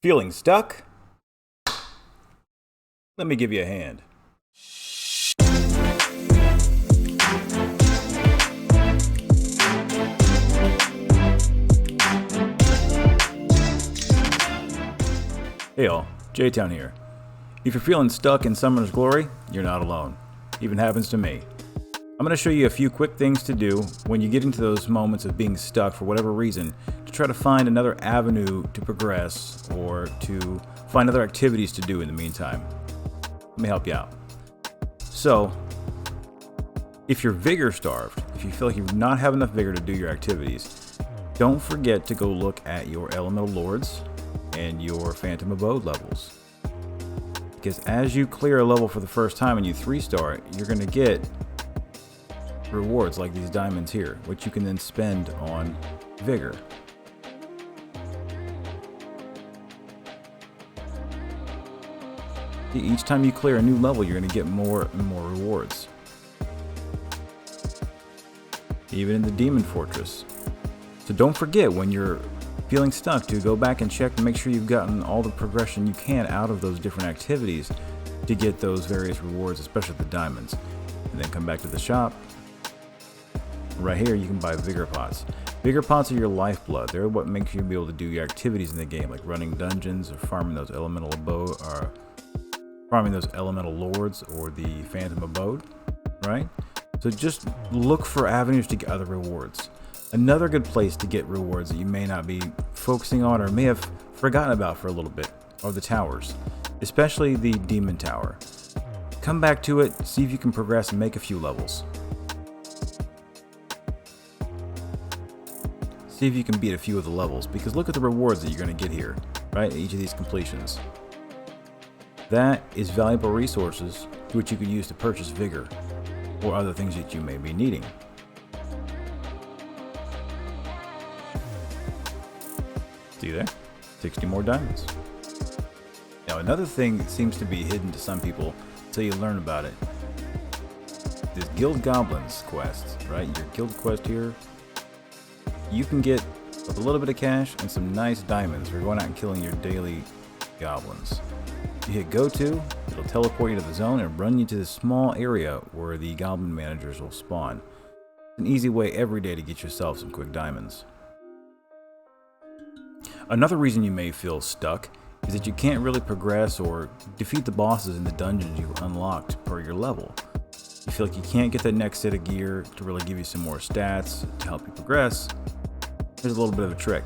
Feeling stuck? Let me give you a hand. Hey all, JTOWN here. If you're feeling stuck in Summoner's Glory, you're not alone. Even happens to me. I'm going to show you a few quick things to do when you get into those moments of being stuck for whatever reason to try to find another avenue to progress or to find other activities to do in the meantime. Let me help you out. So, if you're vigor starved, if you feel like you not have enough vigor to do your activities, don't forget to go look at your Elemental Lords and your Phantom Abode levels. Because as you clear a level for the first time and you 3-star it, you're going to get rewards like these diamonds here, which you can then spend on vigor. Each time you clear a new level, you're going to get more and more rewards. Even in the Demon Fortress. So don't forget when you're feeling stuck to go back and check and make sure you've gotten all the progression you can out of those different activities to get those various rewards, especially the diamonds. And then come back to the shop. Right here you can buy vigor pots. Vigor pots are your lifeblood. They're what makes you be able to do your activities in the game, like running dungeons or farming those elemental abode or farming those elemental lords or the Phantom Abode, right? So just look for avenues to get other rewards. Another good place to get rewards that you may not be focusing on or may have forgotten about for a little bit are the towers, especially the Demon Tower. Come back to it, see if you can progress and make a few levels. See if you can beat a few of the levels, because look at the rewards that you're going to get here, right, at each of these completions. That is valuable resources which you could use to purchase vigor or other things that you may be needing. See there? 60 more diamonds. Now another thing that seems to be hidden to some people until you learn about it. This Guild Goblins quest, right? Your guild quest here. You can get with a little bit of cash and some nice diamonds for going out and killing your daily goblins. You hit go to, it'll teleport you to the zone and run you to this small area where the goblin managers will spawn. It's an easy way every day to get yourself some quick diamonds. Another reason you may feel stuck is that you can't really progress or defeat the bosses in the dungeons you've unlocked per your level. You feel like you can't get that next set of gear to really give you some more stats to help you progress. There's a little bit of a trick.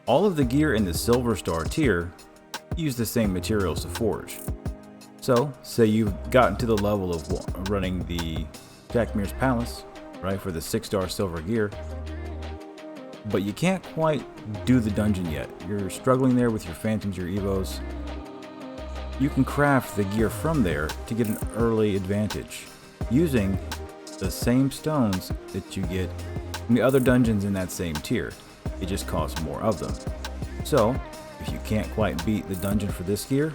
All of the gear in the Silver Star tier use the same materials to forge. So, say you've gotten to the level of running the Jackmir's Palace, right, for the 6-star silver gear, but you can't quite do the dungeon yet. You're struggling there with your phantoms, your evos. You can craft the gear from there to get an early advantage using the same stones that you get from the other dungeons in that same tier. It just costs more of them. So, if you can't quite beat the dungeon for this gear,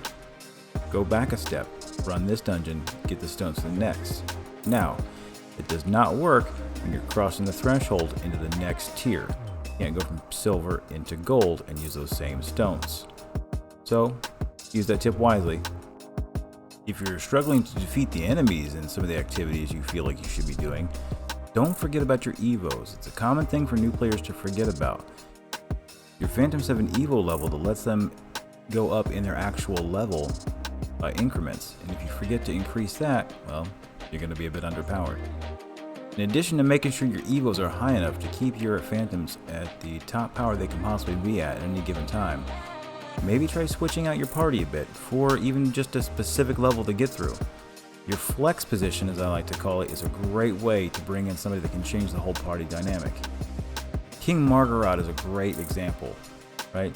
go back a step, run this dungeon, get the stones to the next. Now, it does not work when you're crossing the threshold into the next tier. You can't go from silver into gold and use those same stones. So, use that tip wisely. If you're struggling to defeat the enemies in some of the activities you feel like you should be doing, don't forget about your Evos. It's a common thing for new players to forget about. Your Phantom 7 Evo level that lets them go up in their actual level by increments. And if you forget to increase that, well, you're going to be a bit underpowered. In addition to making sure your Evos are high enough to keep your Phantoms at the top power they can possibly be at any given time, maybe try switching out your party a bit for even just a specific level to get through. Your flex position, as I like to call it, is a great way to bring in somebody that can change the whole party dynamic. King Margaret is a great example, right?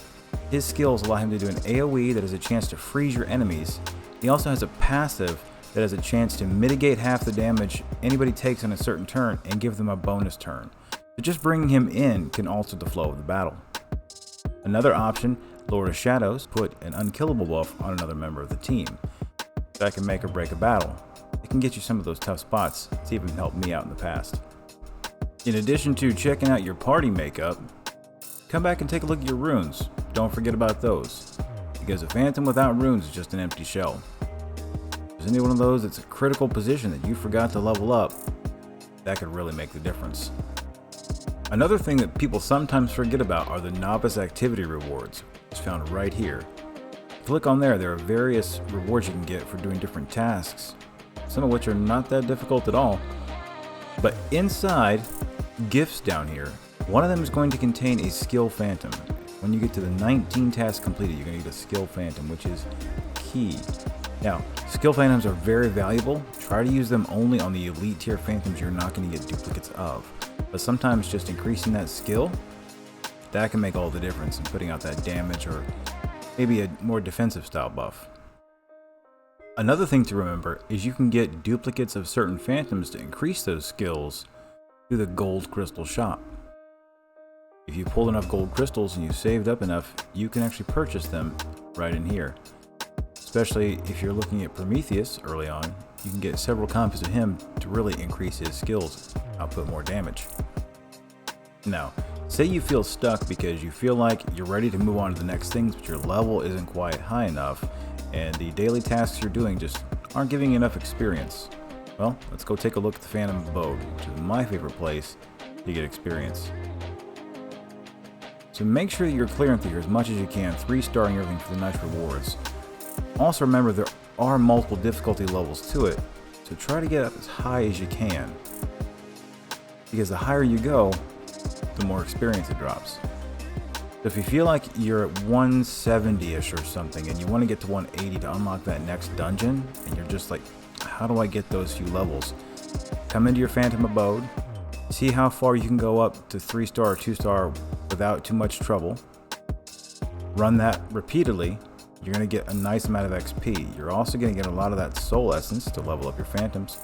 His skills allow him to do an AoE that has a chance to freeze your enemies. He also has a passive that has a chance to mitigate half the damage anybody takes on a certain turn and give them a bonus turn. But just bringing him in can alter the flow of the battle. Another option, Lord of Shadows, put an unkillable buff on another member of the team. That can make or break a battle. It can get you some of those tough spots. It's even helped me out in the past. In addition to checking out your party makeup, come back and take a look at your runes. Don't forget about those, because a phantom without runes is just an empty shell. If there's any one of those that's a critical position that you forgot to level up, that could really make the difference. Another thing that people sometimes forget about are the Novice activity rewards. It's found right here. Click on there are various rewards you can get for doing different tasks, some of which are not that difficult at all. But inside, gifts down here, one of them is going to contain a skill phantom. When you get to the 19 tasks completed, you're going to get a skill phantom, which is key. Now, skill phantoms are very valuable. Try to use them only on the elite tier phantoms you're not going to get duplicates of. But sometimes just increasing that skill, that can make all the difference in putting out that damage or maybe a more defensive style buff. Another thing to remember is you can get duplicates of certain phantoms to increase those skills through the gold crystal shop. If you pulled enough gold crystals and you saved up enough, you can actually purchase them right in here. Especially if you're looking at Prometheus early on, you can get several copies of him to really increase his skills, output more damage. Now, say you feel stuck because you feel like you're ready to move on to the next things, but your level isn't quite high enough, and the daily tasks you're doing just aren't giving you enough experience. Well, let's go take a look at the Phantom Abode, which is my favorite place to get experience. So make sure that you're clearing through here as much as you can, 3-starring everything for the nice rewards. Also remember there are multiple difficulty levels to it, so try to get up as high as you can. Because the higher you go, the more experience it drops. So if you feel like you're at 170-ish or something and you want to get to 180 to unlock that next dungeon, and you're just like, how do I get those few levels? Come into your Phantom Abode, see how far you can go up to 3-star or 2-star without too much trouble. Run that repeatedly. You're going to get a nice amount of XP. You're also going to get a lot of that soul essence to level up your phantoms.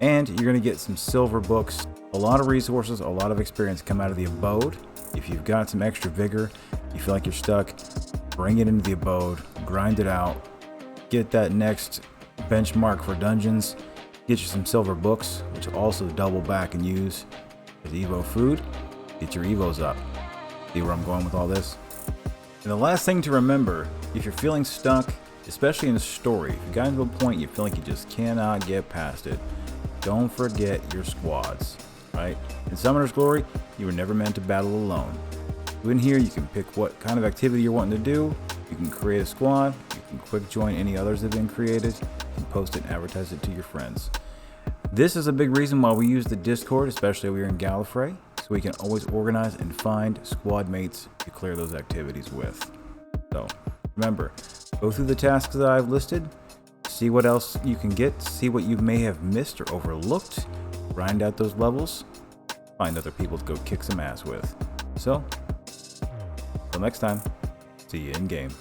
And you're going to get some silver books, a lot of resources, a lot of experience come out of the abode. If you've got some extra vigor, you feel like you're stuck, bring it into the abode, grind it out, get that next benchmark for dungeons, get you some silver books, which will also double back and use as Evo food. Get your Evos up. See where I'm going with all this? And the last thing to remember, if you're feeling stuck, especially in a story, if you got into a point you feel like you just cannot get past it, don't forget your squads, right? In Summoner's Glory, you were never meant to battle alone. In here, you can pick what kind of activity you're wanting to do, you can create a squad, you can quick join any others that have been created, and post it and advertise it to your friends. This is a big reason why we use the Discord, especially over here in Gallifrey, so we can always organize and find squad mates to clear those activities with. So remember, go through the tasks that I've listed, see what else you can get, see what you may have missed or overlooked, grind out those levels, find other people to go kick some ass with. So, until next time, see you in game.